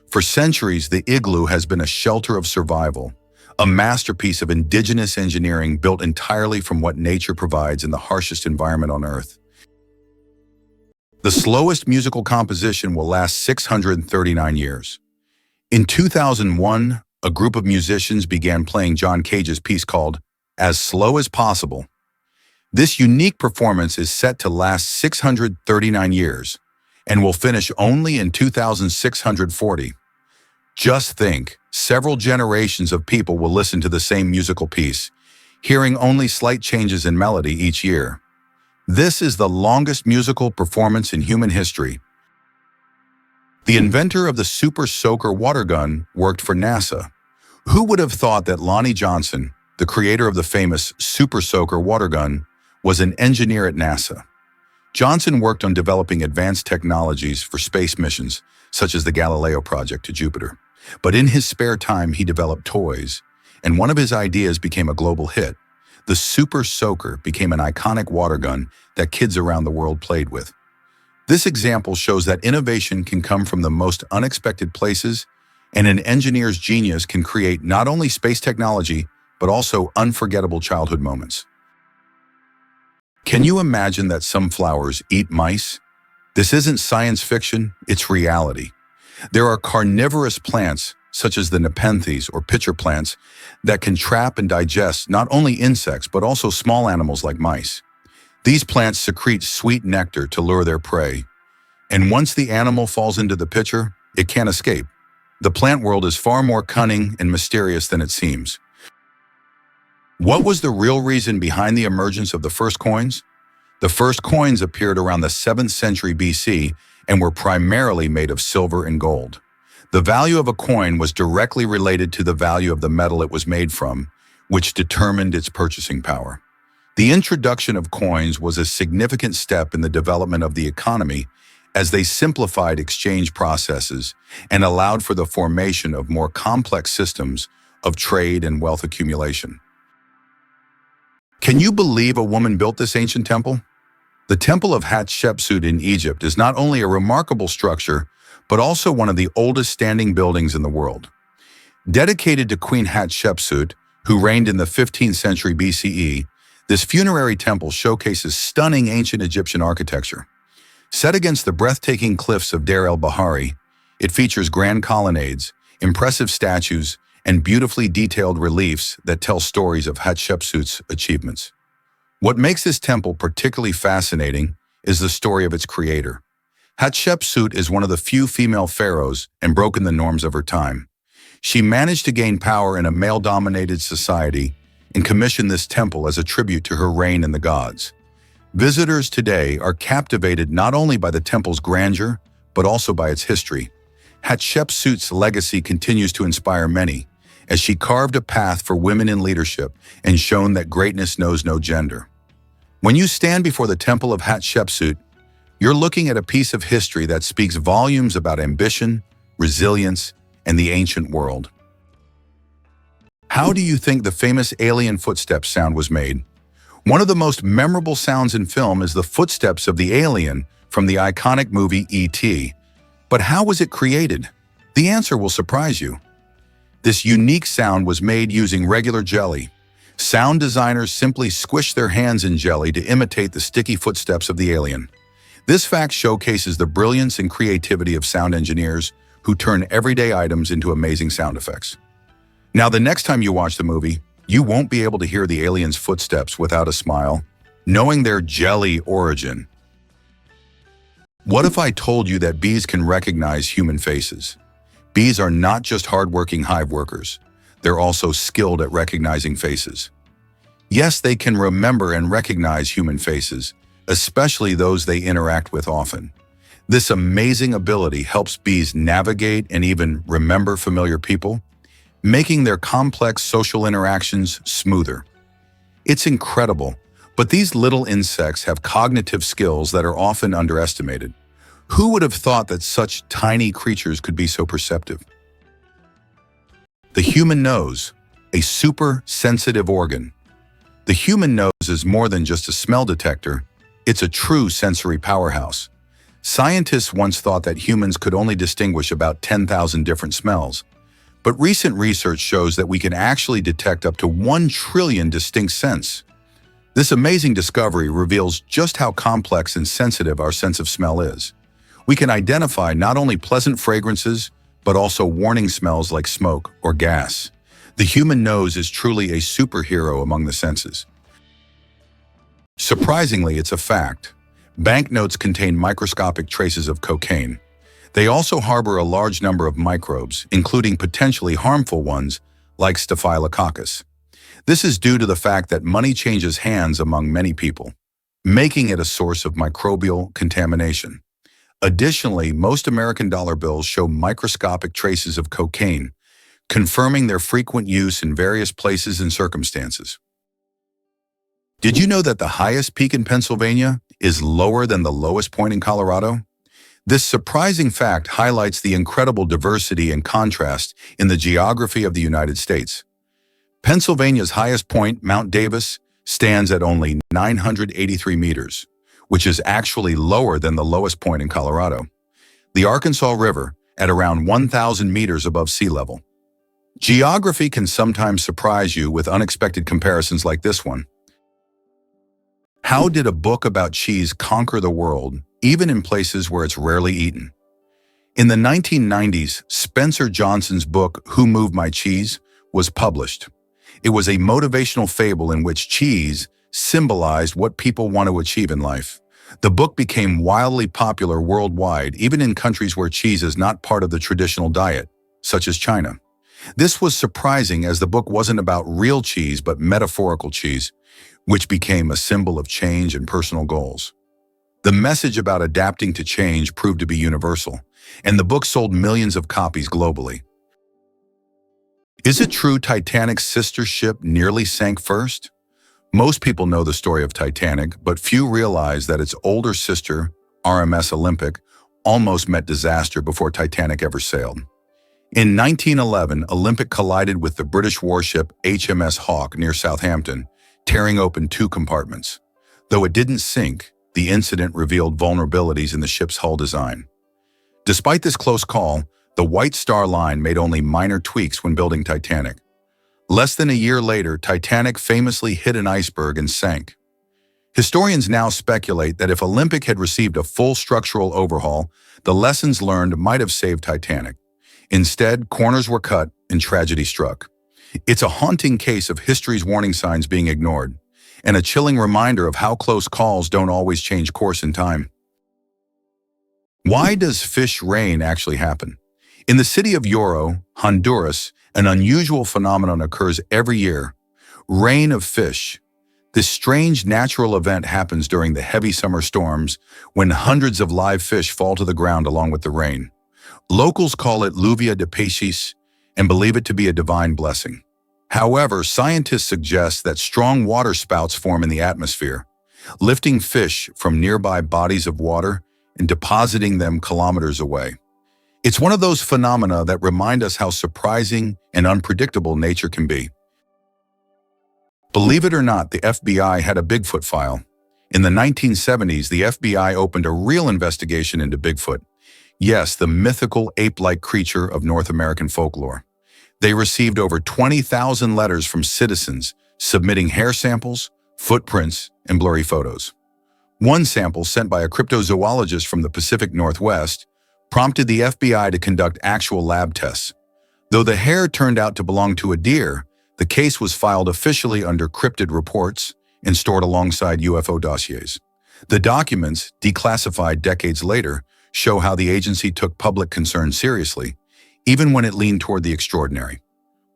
For centuries, the igloo has been a shelter of survival, a masterpiece of indigenous engineering built entirely from what nature provides in the harshest environment on Earth. The slowest musical composition will last 639 years. In 2001, a group of musicians began playing John Cage's piece called As Slow as Possible. This unique performance is set to last 639 years and will finish only in 2640. Just think, several generations of people will listen to the same musical piece, hearing only slight changes in melody each year. This is the longest musical performance in human history. The inventor of the Super Soaker water gun worked for NASA. Who would have thought that Lonnie Johnson, the creator of the famous Super Soaker water gun, was an engineer at NASA? Johnson worked on developing advanced technologies for space missions, such as the Galileo project to Jupiter. But in his spare time, he developed toys, and one of his ideas became a global hit. The Super Soaker became an iconic water gun that kids around the world played with. This example shows that innovation can come from the most unexpected places, and an engineer's genius can create not only space technology, but also unforgettable childhood moments. Can you imagine that some flowers eat mice? This isn't science fiction, it's reality. There are carnivorous plants, such as the nepenthes or pitcher plants, that can trap and digest not only insects but also small animals like mice. These plants secrete sweet nectar to lure their prey. And once the animal falls into the pitcher, it can't escape. The plant world is far more cunning and mysterious than it seems. What was the real reason behind the emergence of the first coins? The first coins appeared around the 7th century BC and were primarily made of silver and gold. The value of a coin was directly related to the value of the metal it was made from, which determined its purchasing power. The introduction of coins was a significant step in the development of the economy as they simplified exchange processes and allowed for the formation of more complex systems of trade and wealth accumulation. Can you believe a woman built this ancient temple? The Temple of Hatshepsut in Egypt is not only a remarkable structure, but also one of the oldest standing buildings in the world. Dedicated to Queen Hatshepsut, who reigned in the 15th century BCE, this funerary temple showcases stunning ancient Egyptian architecture. Set against the breathtaking cliffs of Deir el-Bahari, it features grand colonnades, impressive statues, and beautifully detailed reliefs that tell stories of Hatshepsut's achievements. What makes this temple particularly fascinating is the story of its creator. Hatshepsut is one of the few female pharaohs and broken the norms of her time. She managed to gain power in a male-dominated society and commissioned this temple as a tribute to her reign and the gods. Visitors today are captivated not only by the temple's grandeur, but also by its history. Hatshepsut's legacy continues to inspire many, as she carved a path for women in leadership and shown that greatness knows no gender. When you stand before the Temple of Hatshepsut, you're looking at a piece of history that speaks volumes about ambition, resilience, and the ancient world. How do you think the famous alien footsteps sound was made? One of the most memorable sounds in film is the footsteps of the alien from the iconic movie E.T. But how was it created? The answer will surprise you. This unique sound was made using regular jelly. Sound designers simply squish their hands in jelly to imitate the sticky footsteps of the alien. This fact showcases the brilliance and creativity of sound engineers who turn everyday items into amazing sound effects. Now, the next time you watch the movie, you won't be able to hear the alien's footsteps without a smile, knowing their jelly origin. What if I told you that bees can recognize human faces? Bees are not just hardworking hive workers. They're also skilled at recognizing faces. Yes, they can remember and recognize human faces, especially those they interact with often. This amazing ability helps bees navigate and even remember familiar people, making their complex social interactions smoother. It's incredible, but these little insects have cognitive skills that are often underestimated. Who would have thought that such tiny creatures could be so perceptive? The human nose, a super sensitive organ. The human nose is more than just a smell detector. It's a true sensory powerhouse. Scientists once thought that humans could only distinguish about 10,000 different smells. But recent research shows that we can actually detect up to 1 trillion distinct scents. This amazing discovery reveals just how complex and sensitive our sense of smell is. We can identify not only pleasant fragrances, but also warning smells like smoke or gas. The human nose is truly a superhero among the senses. Surprisingly, it's a fact. Banknotes contain microscopic traces of cocaine. They also harbor a large number of microbes, including potentially harmful ones like staphylococcus. This is due to the fact that money changes hands among many people, making it a source of microbial contamination. Additionally, most American dollar bills show microscopic traces of cocaine, confirming their frequent use in various places and circumstances. Did you know that the highest peak in Pennsylvania is lower than the lowest point in Colorado? This surprising fact highlights the incredible diversity and contrast in the geography of the United States. Pennsylvania's highest point, Mount Davis, stands at only 983 meters, which is actually lower than the lowest point in Colorado. The Arkansas River, at around 1,000 meters above sea level. Geography can sometimes surprise you with unexpected comparisons like this one. How did a book about cheese conquer the world, even in places where it's rarely eaten? In the 1990s, Spencer Johnson's book, Who Moved My Cheese, was published. It was a motivational fable in which cheese symbolized what people want to achieve in life. The book became wildly popular worldwide, even in countries where cheese is not part of the traditional diet, such as China. This was surprising as the book wasn't about real cheese but metaphorical cheese, which became a symbol of change and personal goals. The message about adapting to change proved to be universal, and the book sold millions of copies globally. Is it true Titanic's sister ship nearly sank first? Most people know the story of Titanic, but few realize that its older sister, RMS Olympic, almost met disaster before Titanic ever sailed. In 1911, Olympic collided with the British warship HMS Hawke near Southampton, tearing open two compartments. Though it didn't sink, the incident revealed vulnerabilities in the ship's hull design. Despite this close call, the White Star Line made only minor tweaks when building Titanic. Less than a year later, Titanic famously hit an iceberg and sank. Historians now speculate that if Olympic had received a full structural overhaul, the lessons learned might have saved Titanic. Instead, corners were cut and tragedy struck. It's a haunting case of history's warning signs being ignored, and a chilling reminder of how close calls don't always change course in time. Why does fish rain actually happen? In the city of Yoro, Honduras, an unusual phenomenon occurs every year: rain of fish. This strange natural event happens during the heavy summer storms when hundreds of live fish fall to the ground along with the rain. Locals call it lluvia de peces and believe it to be a divine blessing. However, scientists suggest that strong water spouts form in the atmosphere, lifting fish from nearby bodies of water and depositing them kilometers away. It's one of those phenomena that remind us how surprising and unpredictable nature can be. Believe it or not, the FBI had a Bigfoot file. In the 1970s, the FBI opened a real investigation into Bigfoot. Yes, the mythical ape-like creature of North American folklore. They received over 20,000 letters from citizens submitting hair samples, footprints, and blurry photos. One sample, sent by a cryptozoologist from the Pacific Northwest, prompted the FBI to conduct actual lab tests. Though the hair turned out to belong to a deer, the case was filed officially under cryptid reports and stored alongside UFO dossiers. The documents, declassified decades later, show how the agency took public concern seriously, even when it leaned toward the extraordinary.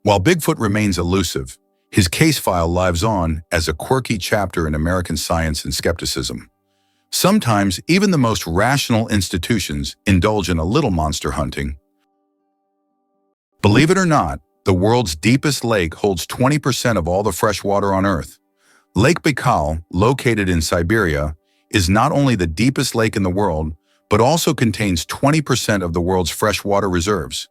While Bigfoot remains elusive, his case file lives on as a quirky chapter in American science and skepticism. Sometimes, even the most rational institutions indulge in a little monster hunting. Believe it or not, the world's deepest lake holds 20% of all the fresh water on Earth. Lake Baikal, located in Siberia, is not only the deepest lake in the world, but also contains 20% of the world's freshwater reserves.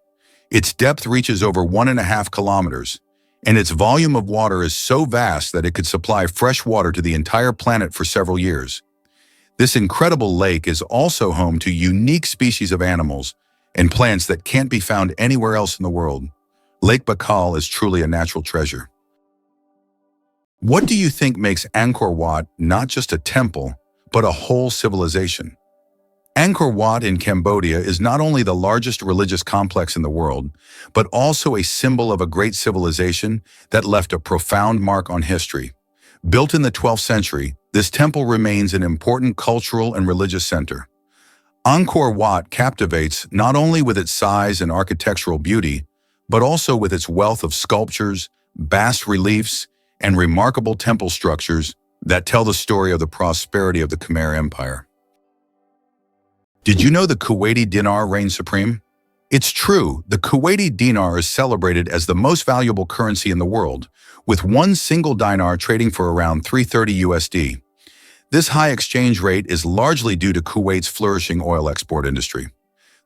Its depth reaches over 1.5 kilometers, and its volume of water is so vast that it could supply fresh water to the entire planet for several years. This incredible lake is also home to unique species of animals and plants that can't be found anywhere else in the world. Lake Baikal is truly a natural treasure. What do you think makes Angkor Wat not just a temple, but a whole civilization? Angkor Wat in Cambodia is not only the largest religious complex in the world, but also a symbol of a great civilization that left a profound mark on history. Built in the 12th century, this temple remains an important cultural and religious center. Angkor Wat captivates not only with its size and architectural beauty, but also with its wealth of sculptures, bas reliefs, and remarkable temple structures that tell the story of the prosperity of the Khmer Empire. Did you know the Kuwaiti dinar reigns supreme? It's true, the Kuwaiti dinar is celebrated as the most valuable currency in the world, with one single dinar trading for around $330 USD. This high exchange rate is largely due to Kuwait's flourishing oil export industry.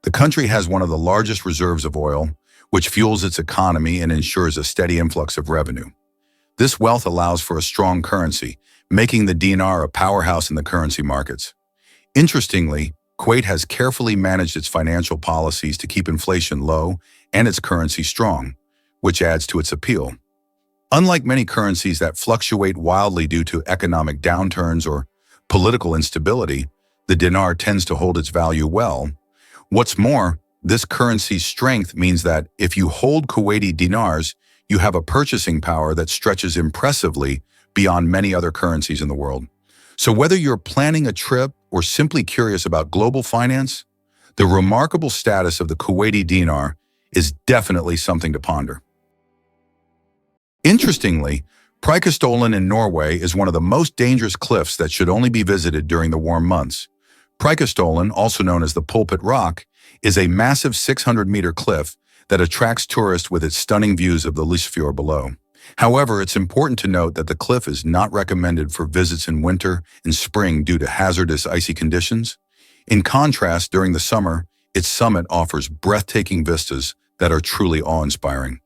The country has one of the largest reserves of oil, which fuels its economy and ensures a steady influx of revenue. This wealth allows for a strong currency, making the dinar a powerhouse in the currency markets. Interestingly, Kuwait has carefully managed its financial policies to keep inflation low and its currency strong, which adds to its appeal. Unlike many currencies that fluctuate wildly due to economic downturns or political instability, the dinar tends to hold its value well. What's more, this currency's strength means that if you hold Kuwaiti dinars, you have a purchasing power that stretches impressively beyond many other currencies in the world. So whether you're planning a trip or simply curious about global finance, the remarkable status of the Kuwaiti dinar is definitely something to ponder. Interestingly, Preikestolen in Norway is one of the most dangerous cliffs that should only be visited during the warm months. Preikestolen, also known as the Pulpit Rock, is a massive 600-meter cliff that attracts tourists with its stunning views of the Lysefjord below. However, it's important to note that the cliff is not recommended for visits in winter and spring due to hazardous icy conditions. In contrast, during the summer, its summit offers breathtaking vistas that are truly awe-inspiring.